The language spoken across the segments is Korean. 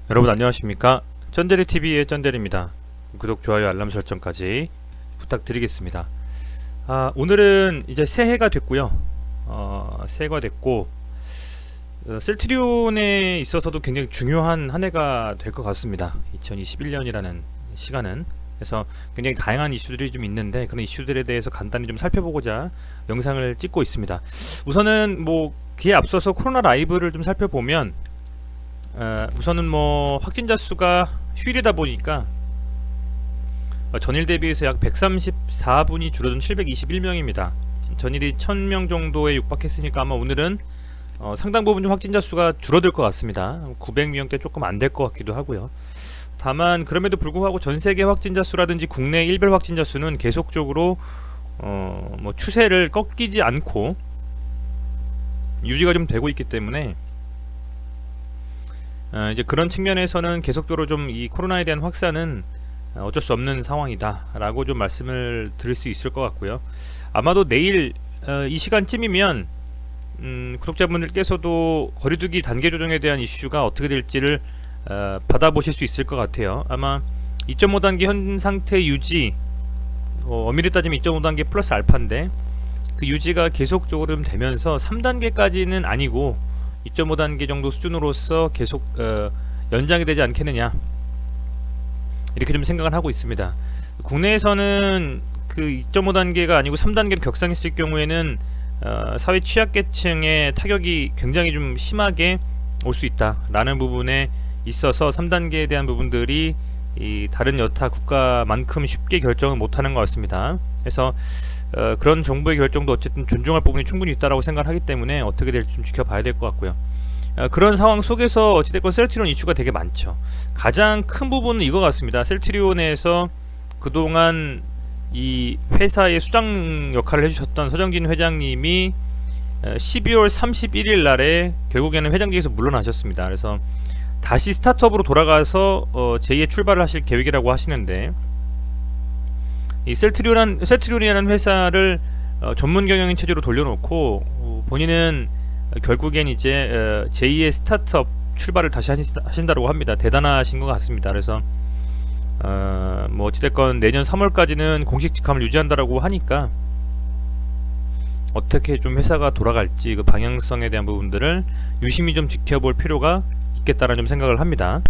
여러분 안녕하십니까? 쩐데리TV의 쩐데리입니다. 구독, 좋아요, 알람 설정까지 부탁드리겠습니다. 오늘은 이제 새해가 됐고요. 새해가 됐고 셀트리온에 있어서도 굉장히 중요한 한 해가 될 것 같습니다. 2021년이라는 시간은. 그래서 굉장히 다양한 이슈들이 좀 있는데 그런 이슈들에 대해서 간단히 좀 살펴보고자 영상을 찍고 있습니다. 우선은 그에 앞서서 코로나 라이브를 좀 살펴보면 우선은 확진자 수가 휴일이다 보니까 전일 대비해서 약 134분이 줄어든 721명입니다. 전일이 1000명 정도에 육박했으니까 아마 오늘은 상당 부분 좀 확진자 수가 줄어들 것 같습니다. 900명대 조금 안 될 것 같기도 하고요. 다만 그럼에도 불구하고 전세계 확진자 수라든지 국내 일별 확진자 수는 계속적으로 추세를 꺾이지 않고 유지가 좀 되고 있기 때문에 이제 그런 측면에서는 계속적으로 좀 이 코로나에 대한 확산은 어쩔 수 없는 상황이다 라고 좀 말씀을 드릴 수 있을 것 같고요. 아마도 내일 이 시간쯤이면 구독자분들께서도 거리두기 단계 조정에 대한 이슈가 어떻게 될지를 받아보실 수 있을 것 같아요. 아마 2.5단계 현 상태 유지, 엄밀히 따지면 2.5단계 플러스 알파인데 그 유지가 계속적으로 좀 되면서 3단계까지는 아니고 2.5단계 정도 수준으로서 계속 연장이 되지 않겠느냐, 이렇게 좀 생각을 하고 있습니다. 국내에서는 그 2.5단계가 아니고 3단계로 격상했을 경우에는 사회 취약계층의 타격이 굉장히 좀 심하게 올 수 있다라는 부분에 있어서 3단계에 대한 부분들이 이 다른 여타 국가만큼 쉽게 결정을 못하는 것 같습니다. 그래서 그런 정부의 결정도 어쨌든 존중할 부분이 충분히 있다라고 생각을 하기 때문에 어떻게 될지 좀 지켜봐야 될 것 같고요. 그런 상황 속에서 어찌됐건 셀트리온 이슈가 되게 많죠. 가장 큰 부분은 이거 같습니다. 셀트리온에서 그동안 이 회사의 수장 역할을 해주셨던 서정진 회장님이 12월 31일 날에 결국에는 회장직에서 물러나셨습니다. 그래서 다시 스타트업으로 돌아가서 제2의 출발을 하실 계획이라고 하시는데, 이 셀트리온이라는 회사를 전문 경영인 체제로 돌려놓고 본인은 결국엔 이제 제2의 스타트업 출발을 다시 하신다고 합니다. 대단하신 것 같습니다. 그래서 어찌됐건 내년 3월까지는 공식 직함을 유지한다라고 하니까 어떻게 좀 회사가 돌아갈지 그 방향성에 대한 부분들을 유심히 좀 지켜볼 필요가 있겠다라는 좀 생각을 합니다.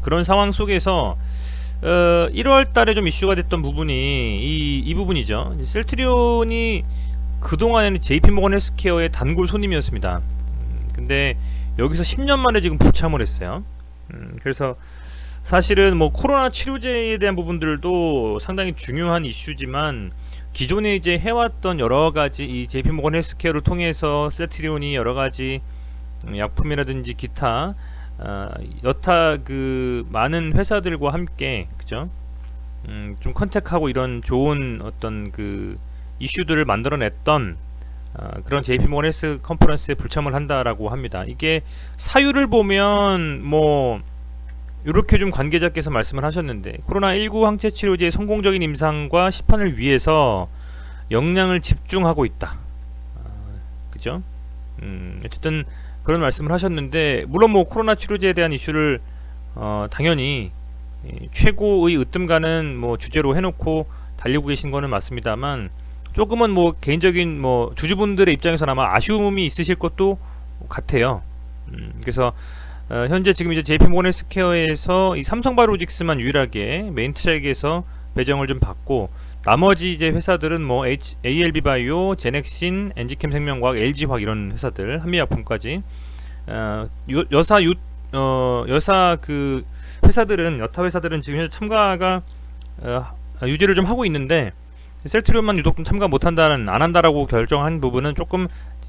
그런 상황 속에서 1월 달에 좀 이슈가 됐던 부분이 이 부분이죠. 셀트리온이 그동안에는 JP모건 헬스케어의 단골 손님이었습니다. 근데 여기서 10년 만에 지금 불참을 했어요. 그래서 사실은 코로나 치료제에 대한 부분들도 상당히 중요한 이슈지만 기존에 이제 해왔던 여러가지 이 JP모건 헬스케어를 통해서 셀트리온이 여러가지 약품이라든지 기타 여타 그 많은 회사들과 함께, 그죠? 좀 컨택하고 이런 좋은 어떤 그 이슈들을 만들어냈던 그런 JP모건 헬스 컨퍼런스에 불참을 한다라고 합니다. 이게 사유를 보면 이렇게 좀 관계자께서 말씀을 하셨는데, 코로나19 항체 치료제의 성공적인 임상과 시판을 위해서 역량을 집중하고 있다. 그죠? 어쨌든 그런 말씀을 하셨는데, 물론 코로나 치료제에 대한 이슈를 당연히 최고의 으뜸가는 주제로 해놓고 달리고 계신 거는 맞습니다만, 조금은 개인적인 주주분들의 입장에서는 아마 아쉬움이 있으실 것도 같아요. 그래서 현재 지금 이제 JP모건 헬스케어에서 이 삼성바이오로직스만 유일하게 메인 트랙에서 배정을 좀 받고, 나머지 이제 회사들은 ALB바이오, 제넥신, 엔지캠 생명과학, LG화학 이런 회사들, 한미약품까지 여사 그 회사들은, 여타 회사들은 지금 현재 참가가 유지를 좀 하고 있는데, 셀트리온만 유독 좀 참가 못한다는, 안 한다라고 결정한 부분은 조금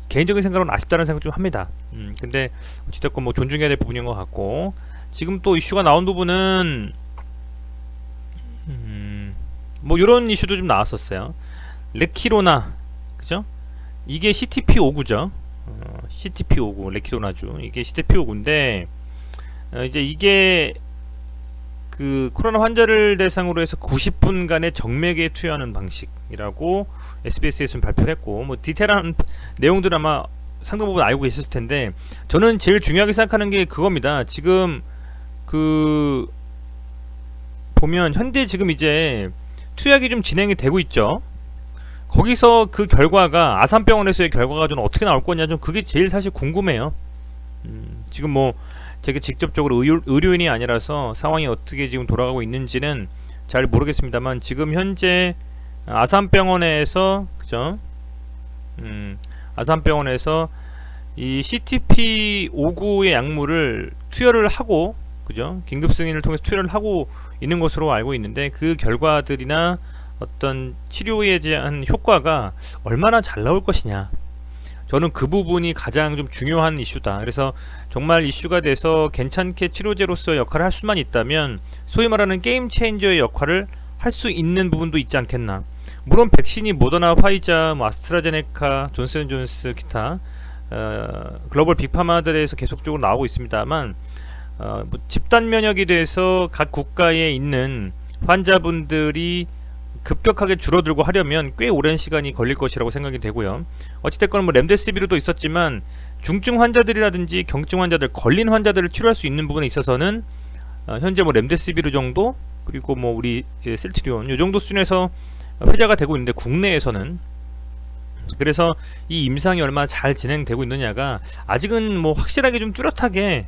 개인적인 생각으로는 아쉽다는 생각 좀 합니다. 근데 어찌됐건 존중해야 될 부분인 것 같고, 지금 또 이슈가 나온 부분은 이런 이슈도 좀 나왔었어요. 레키로나, 그죠? 이게 CTP59죠. CTP59 레키로나주, 이게 CTP59인데 이제 이게 그 코로나 환자를 대상으로 해서 90분간의 정맥에 투여하는 방식이라고 SBS에서는 발표를 했고, 디테일한 내용들은 아마 상당 부분 알고 계셨을 텐데, 저는 제일 중요하게 생각하는 게 그겁니다. 지금 그 보면 현재 지금 이제 투약이 좀 진행이 되고 있죠. 거기서 그 결과가 아산병원에서의 결과가 좀 어떻게 나올 거냐, 좀 그게 제일 사실 궁금해요. 지금 뭐 제가 직접적으로 의료인이 아니라서 상황이 어떻게 지금 돌아가고 있는지는 잘 모르겠습니다만, 지금 현재 아산병원에서 그죠? 아산병원에서 이 CTP59의 약물을 투여를 하고, 그죠? 긴급 승인을 통해서 투여를 하고 있는 것으로 알고 있는데, 그 결과들이나 어떤 치료에 대한 효과가 얼마나 잘 나올 것이냐, 저는 그 부분이 가장 좀 중요한 이슈다. 그래서 정말 이슈가 돼서 괜찮게 치료제로서 역할을 할 수만 있다면 소위 말하는 게임 체인저의 역할을 할 수 있는 부분도 있지 않겠나. 물론 백신이 모더나, 화이자, 뭐 아스트라제네카, 존슨앤존스 기타 글로벌 빅파마들에서 계속적으로 나오고 있습니다만, 뭐 집단 면역이 돼서 각 국가에 있는 환자분들이 급격하게 줄어들고 하려면 꽤 오랜 시간이 걸릴 것이라고 생각이 되고요. 어찌됐건 뭐 렘데시비르도 있었지만 중증 환자들이라든지 경증 환자들, 걸린 환자들을 치료할 수 있는 부분에 있어서는 현재 뭐 렘데시비르 정도, 그리고 뭐 우리 셀트리온 요 정도 수준에서 회자가 되고 있는데, 국내에서는. 그래서 이 임상이 얼마나 잘 진행되고 있느냐가 아직은 뭐 확실하게 좀 뚜렷하게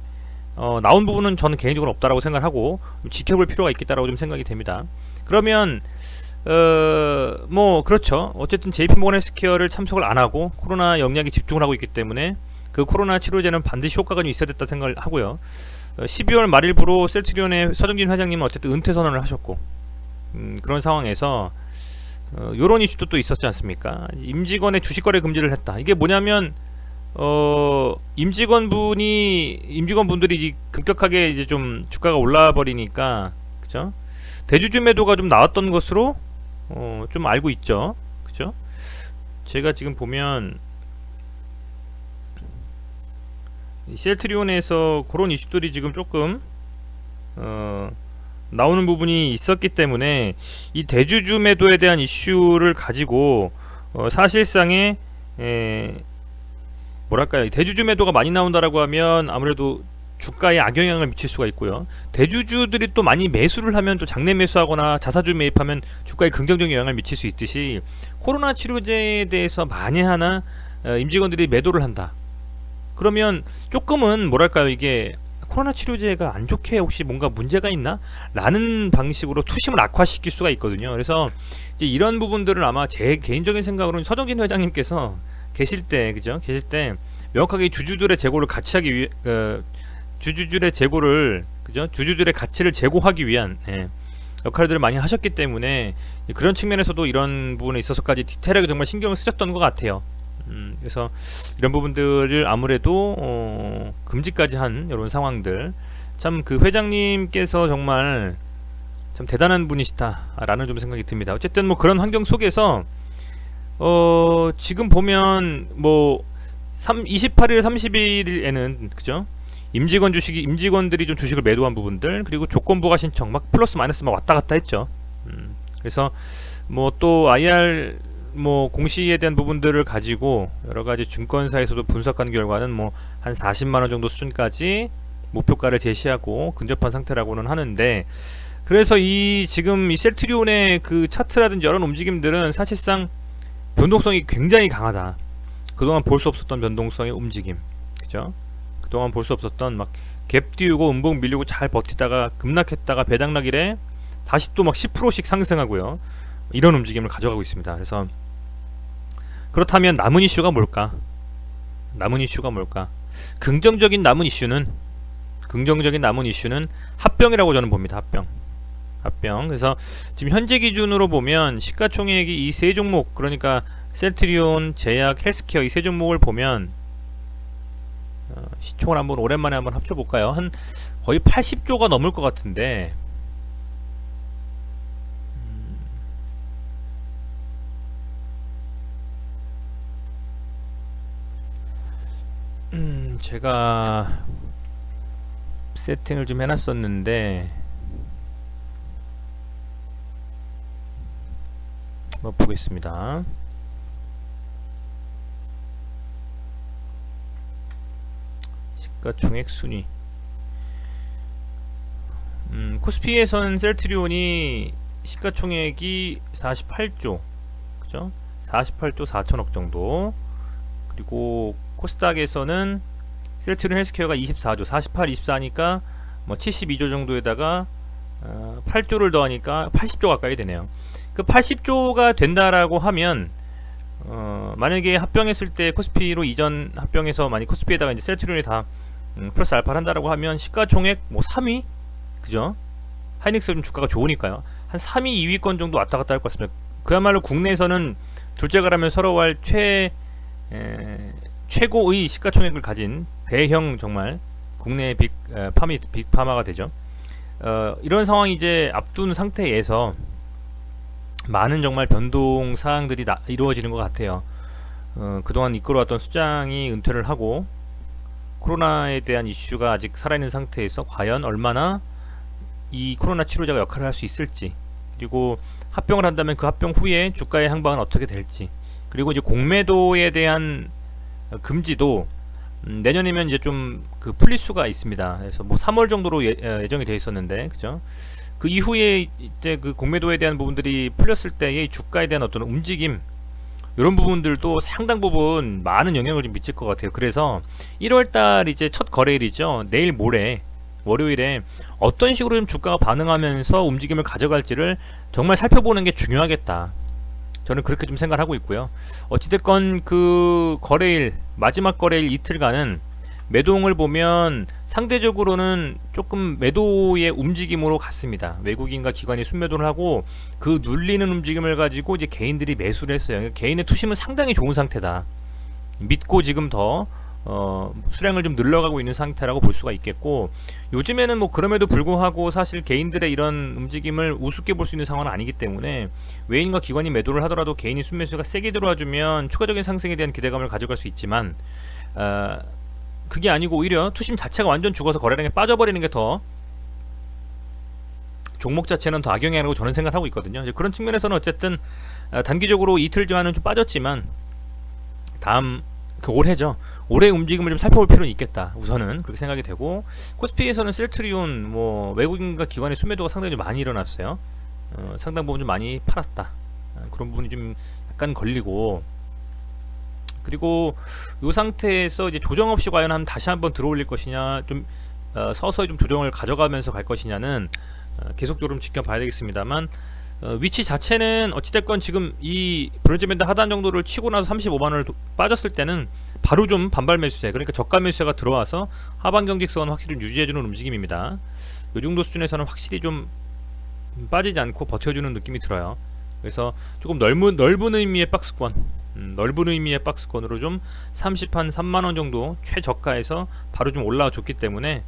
나온 부분은 저는 개인적으로 없다라고 생각하고, 지켜볼 필요가 있겠다라고 좀 생각이 됩니다. 그러면 뭐 그렇죠. 어쨌든 JP모건 헬스케어를 참석을 안 하고 코로나 영역에 집중을 하고 있기 때문에 그 코로나 치료제는 반드시 효과가 좀 있어야 됐다 생각을 하고요. 12월 말일부로 셀트리온의 서정진 회장님은 어쨌든 은퇴 선언을 하셨고, 그런 상황에서 요런 이슈도 또 있었지 않습니까? 임직원의 주식 거래 금지를 했다. 이게 뭐냐면 임직원분들이 급격하게 이제 좀 주가가 올라 버리니까, 그죠? 대주주 매도가 좀 나왔던 것으로 좀 알고 있죠. 그죠? 제가 지금 보면 셀트리온에서 그런 이슈들이 지금 조금 나오는 부분이 있었기 때문에, 이 대주주 매도에 대한 이슈를 가지고 사실상의 뭐랄까요, 대주주 매도가 많이 나온다라고 하면 아무래도 주가에 악영향을 미칠 수가 있고요. 대주주들이 또 많이 매수를 하면, 또 장내 매수하거나 자사주 매입하면 주가에 긍정적인 영향을 미칠 수 있듯이, 코로나 치료제에 대해서 만에 하나 임직원들이 매도를 한다. 그러면 조금은 뭐랄까요, 이게 코로나 치료제가 안 좋게 혹시 뭔가 문제가 있나? 라는 방식으로 투심을 악화시킬 수가 있거든요. 그래서 이제 이런 부분들을 아마 제 개인적인 생각으로는 서정진 회장님께서 계실 때, 그죠? 계실 때 명확하게 주주들의 재고를 같이 하기 위해 주주들의 재고를, 그죠? 주주들의 가치를 제고하기 위한 역할들을 많이 하셨기 때문에, 그런 측면에서도 이런 부분에 있어서까지 디테일하게 정말 신경을 쓰셨던 것 같아요. 그래서 이런 부분들을 아무래도 금지까지 한 이런 상황들, 참 그 회장님께서 정말 참 대단한 분이시다라는 좀 생각이 듭니다. 어쨌든 뭐 그런 환경 속에서 지금 보면 뭐 28일, 31일에는 그죠? 임직원들이 좀 주식을 매도한 부분들, 그리고 조건부가 신청 막 플러스 마이너스 막 왔다 갔다 했죠. 그래서 뭐 또 IR 뭐 공시에 대한 부분들을 가지고 여러 가지 증권사에서도 분석한 결과는 뭐 한 40만 원 정도 수준까지 목표가를 제시하고 근접한 상태라고는 하는데, 그래서 이 지금 이 셀트리온의 그 차트라든지 여러 움직임들은 사실상 변동성이 굉장히 강하다. 그동안 볼 수 없었던 변동성의 움직임, 그죠? 그동안 볼 수 없었던 막 갭 띄우고 음봉 밀리고 잘 버티다가 급락했다가 배당락 이래 다시 또 막 10%씩 상승하고요. 이런 움직임을 가져가고 있습니다. 그래서 그렇다면 남은 이슈가 뭘까? 긍정적인 남은 이슈는 합병이라고 저는 봅니다. 합병. 그래서 지금 현재 기준으로 보면 시가총액이 이 세 종목, 그러니까 셀트리온, 제약, 헬스케어 이 세 종목을 보면 시총을 오랜만에 한번 합쳐볼까요? 한 거의 80조가 넘을 것 같은데, 제가 세팅을 좀 해놨었는데 한번 보겠습니다. 시가총액 순위. 코스피에서는 셀트리온이 시가총액이 48조, 그죠? 48조 4천억 정도. 그리고 코스닥에서는 셀트리온 헬스케어가 24조, 48, 24니까 뭐 72조 정도에다가 8조를 더하니까 80조 가까이 되네요. 그 80조가 된다라고 하면 만약에 합병했을 때 코스피로 이전 합병해서 만약 코스피에다가 이제 셀트리온이 다 플러스 알파를 한다라고 하면 시가총액 뭐 3위, 그죠? 하이닉스 좀 주가가 좋으니까요. 한 3위, 2위권 정도 왔다 갔다 할 것 같습니다. 그야말로 국내에서는 둘째 가라면 서러워할 최고의 시가총액을 가진 대형 정말 국내 빅파마가 되죠. 이런 상황이 이제 앞둔 상태에서 많은 정말 변동 사항들이 이루어지는 것 같아요. 그동안 이끌어왔던 수장이 은퇴를 하고 코로나에 대한 이슈가 아직 살아있는 상태에서 과연 얼마나 이 코로나 치료제가 역할을 할 수 있을지, 그리고 합병을 한다면 그 합병 후에 주가의 향방은 어떻게 될지, 그리고 이제 공매도에 대한 금지도 내년이면 이제 좀 그 풀릴 수가 있습니다. 그래서 뭐 3월 정도로 예정이 되어 있었는데, 그죠? 그 이후에 이제 그 공매도에 대한 부분들이 풀렸을 때의 주가에 대한 어떤 움직임, 이런 부분들도 상당 부분 많은 영향을 좀 미칠 것 같아요. 그래서 1월달 이제 첫 거래일이죠. 내일 모레 월요일에 어떤 식으로 좀 주가가 반응하면서 움직임을 가져갈지를 정말 살펴보는 게 중요하겠다. 저는 그렇게 좀 생각을 하고 있고요. 어찌됐건 그 거래일, 마지막 거래일 이틀간은 매도응을 보면 상대적으로는 조금 매도의 움직임으로 갔습니다. 외국인과 기관이 순매도를 하고 그 눌리는 움직임을 가지고 이제 개인들이 매수를 했어요. 개인의 투심은 상당히 좋은 상태다. 믿고 지금 더 수량을 좀 늘려가고 있는 상태라고 볼 수가 있겠고, 요즘에는 뭐 그럼에도 불구하고 사실 개인들의 이런 움직임을 우습게 볼 수 있는 상황은 아니기 때문에 외인과 기관이 매도를 하더라도 개인이 순매수가 세게 들어와주면 추가적인 상승에 대한 기대감을 가져갈 수 있지만, 그게 아니고 오히려 투심 자체가 완전 죽어서 거래량에 빠져버리는 게 더 종목 자체는 더 악영향이라고 저는 생각하고 있거든요. 이제 그런 측면에서는 어쨌든 단기적으로 이틀 전에는 좀 빠졌지만 다음 그 올해죠. 올해 움직임을 좀 살펴볼 필요는 있겠다. 우선은 그렇게 생각이 되고, 코스피에서는 셀트리온 뭐 외국인과 기관의 순매도가 상당히 좀 많이 일어났어요. 상당 부분 좀 많이 팔았다. 그런 부분이 좀 약간 걸리고, 그리고 이 상태에서 이제 조정 없이 과연 다시 한번 들어올릴 것이냐, 좀 서서히 좀 조정을 가져가면서 갈 것이냐는 계속적으로 좀 지켜봐야 되겠습니다만, 위치 자체는 어찌됐건 지금 이 브론즈 밴드 하단 정도를 치고 나서 35만원을 빠졌을 때는 바로 좀 반발 매수세, 그러니까 저가 매수세가 들어와서 하반 경직선 확실히 유지해주는 움직임입니다. 이 정도 수준에서는 확실히 좀 빠지지 않고 버텨주는 느낌이 들어요. 그래서 조금 넓은 의미의 박스권, 넓은 의미의 박스권으로 좀 30한 3만원 정도 최저가에서 바로 좀 올라와 줬기 때문에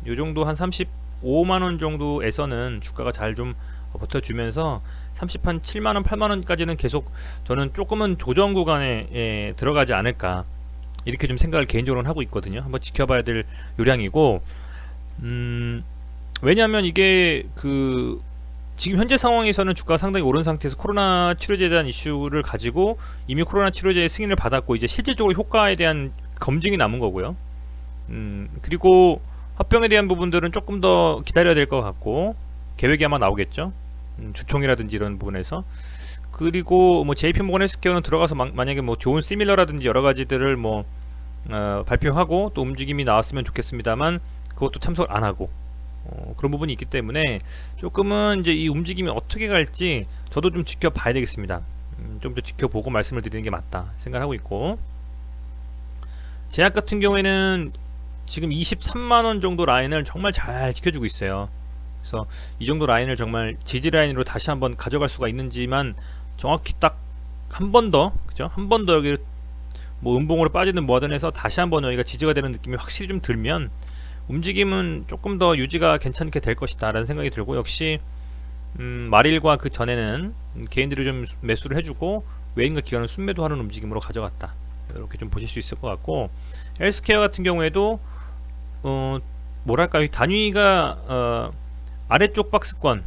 이 정도 한 35만원 정도에서는 주가가 잘 좀 버텨주면서 30한 7만원 8만원까지는 계속 저는 조금은 조정 구간에 들어가지 않을까, 이렇게 좀 생각을 개인적으로는 하고 있거든요. 한번 지켜봐야 될 요량이고, 왜냐하면 이게 그 지금 현재 상황에서는 주가가 상당히 오른 상태에서 코로나 치료제에 대한 이슈를 가지고 이미 코로나 치료제의 승인을 받았고 이제 실질적으로 효과에 대한 검증이 남은 거고요. 그리고 합병에 대한 부분들은 조금 더 기다려야 될 것 같고, 계획이 아마 나오겠죠. 주총이라든지 이런 부분에서. 그리고 뭐 JP모건 헬스케어는 들어가서 만약에 뭐 좋은 시밀러라든지 여러 가지들을 뭐 발표하고 또 움직임이 나왔으면 좋겠습니다만 그것도 참석을 안 하고 그런 부분이 있기 때문에 조금은 이제 이 움직임이 어떻게 갈지 저도 좀 지켜봐야 되겠습니다. 좀 더 지켜보고 말씀을 드리는 게 맞다 생각하고 있고, 제약 같은 경우에는 지금 23만원 정도 라인을 정말 잘 지켜주고 있어요. 그래서 이 정도 라인을 정말 지지 라인으로 다시 한번 가져갈 수가 있는지만 정확히 딱 한 번 더, 그죠? 한 번 더 여기 뭐 음봉으로 빠지는 뭐하든 해서 다시 한번 여기가 지지가 되는 느낌이 확실히 좀 들면 움직임은 조금 더 유지가 괜찮게 될 것이다 라는 생각이 들고, 역시 말일과 그 전에는 개인들이 좀 매수를 해주고 외인과 기관은 순매도하는 움직임으로 가져갔다, 이렇게 좀 보실 수 있을 것 같고, 헬스케어 같은 경우에도 뭐랄까요, 단위가 아래쪽 박스권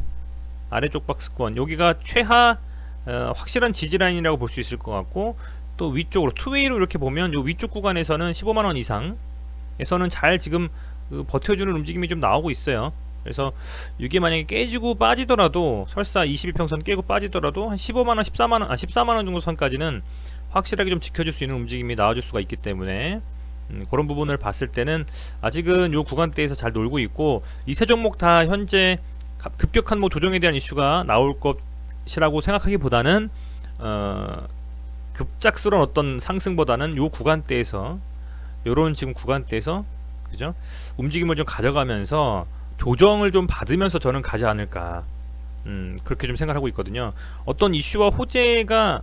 여기가 최하 확실한 지지라인이라고 볼 수 있을 것 같고, 또 위쪽으로 투웨이로 이렇게 보면 요 위쪽 구간에서는 15만원 이상 쪽에서는 잘 지금 버텨주는 움직임이 좀 나오고 있어요. 그래서 이게 만약에 깨지고 빠지더라도 설사 21평선 깨고 빠지더라도 한 15만원 14만원 정도 선까지는 확실하게 좀 지켜줄 수 있는 움직임이 나와줄 수가 있기 때문에 그런 부분을 봤을 때는 아직은 요 구간대에서 잘 놀고 있고, 이 세 종목 다 현재 급격한 뭐 조정에 대한 이슈가 나올 것이라고 생각하기보다는 급작스러운 어떤 상승보다는 요 구간대에서, 요런 지금 구간대에서 그죠? 움직임을 좀 가져가면서 조정을 좀 받으면서 저는 가지 않을까, 그렇게 좀 생각하고 있거든요. 어떤 이슈와 호재가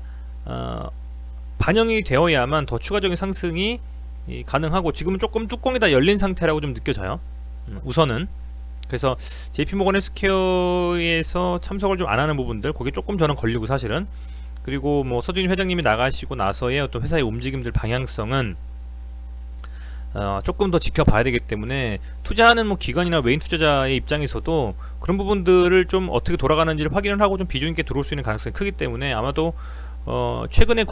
반영이 되어야만 더 추가적인 상승이 가능하고, 지금은 조금 뚜껑이 다 열린 상태라고 좀 느껴져요. 우선은. 그래서 JP모건 헬스케어에서 참석을 좀 안 하는 부분들, 거기에 조금 저는 걸리고 사실은. 그리고 뭐 서준희 회장님이 나가시고 나서의 어떤 회사의 움직임들 방향성은 조금 더 지켜봐야 되기 때문에, 투자하는 뭐 기관이나 외인 투자자의 입장에서도 그런 부분들을 좀 어떻게 돌아가는지를 확인을 하고 좀 비중 있게 들어올 수 있는 가능성이 크기 때문에, 아마도 최근에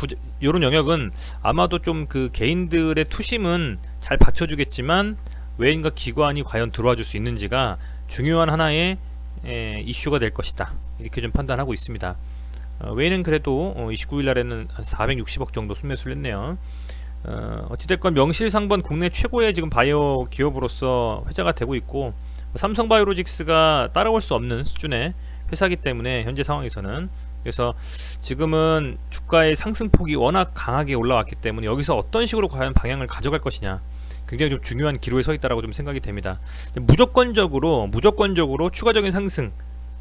요런 영역은 아마도 좀 그 개인들의 투심은 잘 받쳐주겠지만 외인과 기관이 과연 들어와 줄 수 있는지가 중요한 하나의 이슈가 될 것이다, 이렇게 좀 판단하고 있습니다. 외인은 그래도 29일 날에는 한 460억 정도 순매수를 했네요. 어찌됐건 명실상부한 국내 최고의 지금 바이오 기업으로서 회자가 되고 있고, 삼성바이오로직스가 따라올 수 없는 수준의 회사이기 때문에 현재 상황에서는, 그래서 지금은 주가의 상승폭이 워낙 강하게 올라왔기 때문에 여기서 어떤 식으로 과연 방향을 가져갈 것이냐, 굉장히 좀 중요한 기로에 서 있다라고 좀 생각이 됩니다. 무조건적으로 추가적인 상승,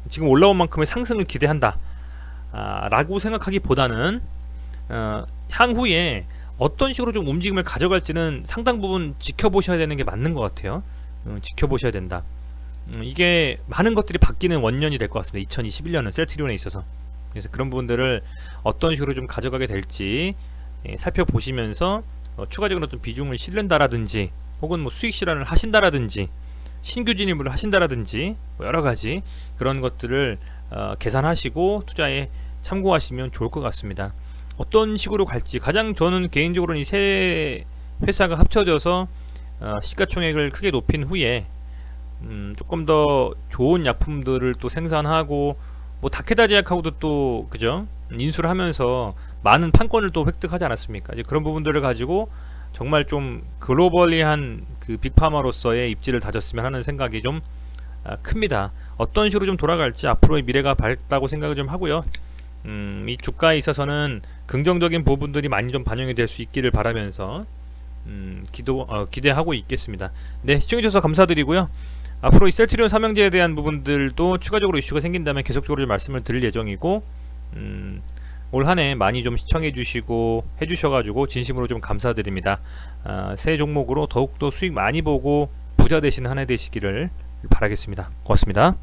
지금 올라온 만큼의 상승을 기대한다 라고 생각하기보다는 향후에 어떤 식으로 좀 움직임을 가져갈지는 상당 부분 지켜보셔야 되는 게 맞는 것 같아요. 지켜보셔야 된다. 이게 많은 것들이 바뀌는 원년이 될 것 같습니다. 2021년은 셀트리온에 있어서. 그래서 그런 부분들을 어떤 식으로 좀 가져가게 될지 살펴보시면서 추가적인 어떤 비중을 실른다라든지, 혹은 뭐 수익 실현을 하신다라든지, 신규 진입을 하신다라든지, 뭐 여러 가지 그런 것들을 계산하시고 투자에 참고하시면 좋을 것 같습니다. 어떤 식으로 갈지, 가장 저는 개인적으로는 이 세 회사가 합쳐져서 시가총액을 크게 높인 후에 조금 더 좋은 약품들을 또 생산하고, 뭐 다케다 제약하고도 또 그죠, 인수를 하면서 많은 판권을 또 획득하지 않았습니까? 이제 그런 부분들을 가지고 정말 좀 글로벌리한 그 빅파마로서의 입지를 다졌으면 하는 생각이 좀 큽니다. 어떤 식으로 좀 돌아갈지 앞으로의 미래가 밝다고 생각을 좀 하고요. 이 주가에 있어서는 긍정적인 부분들이 많이 좀 반영이 될 수 있기를 바라면서 기대하고 있겠습니다. 네, 시청해주셔서 감사드리고요. 앞으로 이 셀트리온 삼형제에 대한 부분들도 추가적으로 이슈가 생긴다면 계속적으로 말씀을 드릴 예정이고, 올 한해 많이 좀 시청해주시고 해주셔가지고 진심으로 좀 감사드립니다. 새 종목으로 더욱더 수익 많이 보고 부자 되시는 한 해 되시기를 바라겠습니다. 고맙습니다.